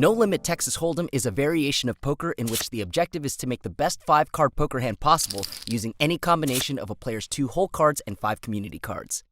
No Limit Texas Hold'em is a variation of poker in which the objective is to make the best 5-card poker hand possible using any combination of a player's 2 whole cards and 5 community cards.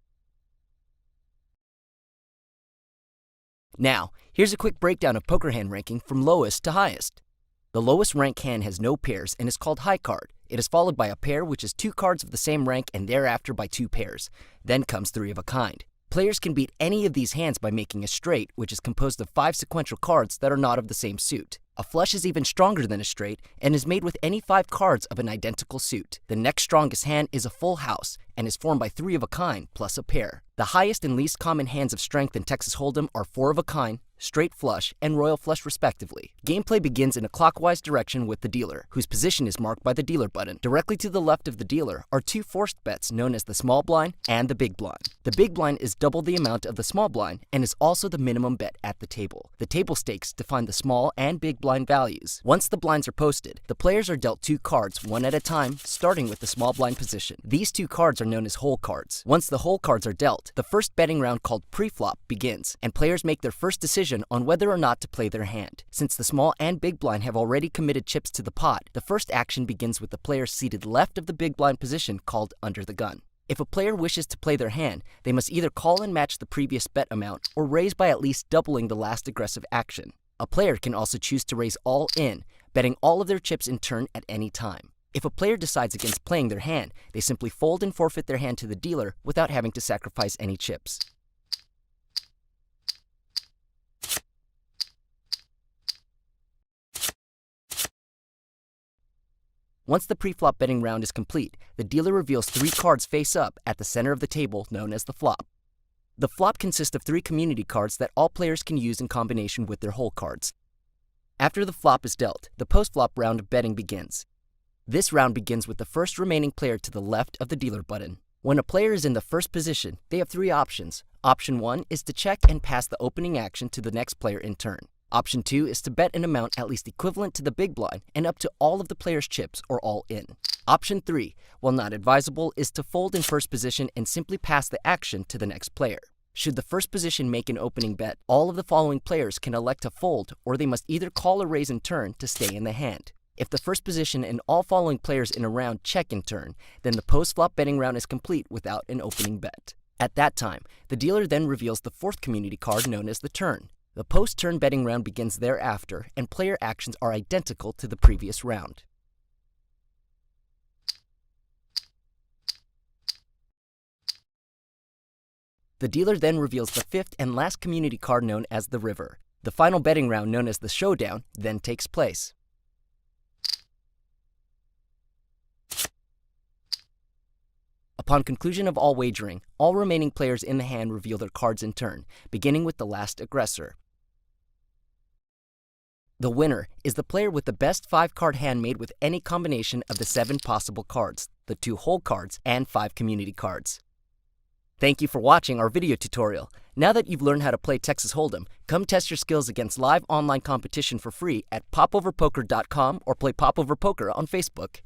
Now, here's a quick breakdown of poker hand ranking from lowest to highest. The lowest rank hand has no pairs and is called high card. It is followed by a pair, which is 2 cards of the same rank, and thereafter by 2 pairs. Then comes 3 of a kind. Players can beat any of these hands by making a straight, which is composed of 5 sequential cards that are not of the same suit. A flush is even stronger than a straight and is made with any 5 cards of an identical suit. The next strongest hand is a full house and is formed by 3 of a kind plus a pair. The highest and least common hands of strength in Texas Hold'em are 4 of a kind, straight flush, and royal flush respectively. Gameplay begins in a clockwise direction with the dealer, whose position is marked by the dealer button. Directly to the left of the dealer are 2 forced bets known as the small blind and the big blind. The big blind is double the amount of the small blind and is also the minimum bet at the table. The table stakes define the small and big blind values. Once the blinds are posted, the players are dealt 2 cards one at a time, starting with the small blind position. These 2 cards are known as hole cards. Once the hole cards are dealt, the first betting round called pre-flop begins, and players make their first decision on whether or not to play their hand. Since the small and big blind have already committed chips to the pot, the first action begins with the player seated left of the big blind position called under the gun. If a player wishes to play their hand, they must either call and match the previous bet amount or raise by at least doubling the last aggressive action. A player can also choose to raise all in, betting all of their chips in turn at any time. If a player decides against playing their hand, they simply fold and forfeit their hand to the dealer without having to sacrifice any chips. Once the pre-flop betting round is complete, the dealer reveals 3 cards face up at the center of the table known as the flop. The flop consists of 3 community cards that all players can use in combination with their hole cards. After the flop is dealt, the post-flop round of betting begins. This round begins with the first remaining player to the left of the dealer button. When a player is in the first position, they have 3 options. Option 1 is to check and pass the opening action to the next player in turn. Option 2 is to bet an amount at least equivalent to the big blind and up to all of the player's chips or all in. Option 3, while not advisable, is to fold in first position and simply pass the action to the next player. Should the first position make an opening bet, all of the following players can elect to fold, or they must either call or raise in turn to stay in the hand. If the first position and all following players in a round check in turn, then the post-flop betting round is complete without an opening bet. At that time, the dealer then reveals the 4th community card known as the turn. The post-turn betting round begins thereafter, and player actions are identical to the previous round. The dealer then reveals the 5th and last community card known as the river. The final betting round, known as the showdown, then takes place. Upon conclusion of all wagering, all remaining players in the hand reveal their cards in turn, beginning with the last aggressor. The winner is the player with the best 5-card hand made with any combination of the 7 possible cards, the 2 whole cards, and 5 community cards. Thank you for watching our video tutorial. Now that you've learned how to play Texas Hold'em, come test your skills against live online competition for free at popoverpoker.com or play Popover Poker on Facebook.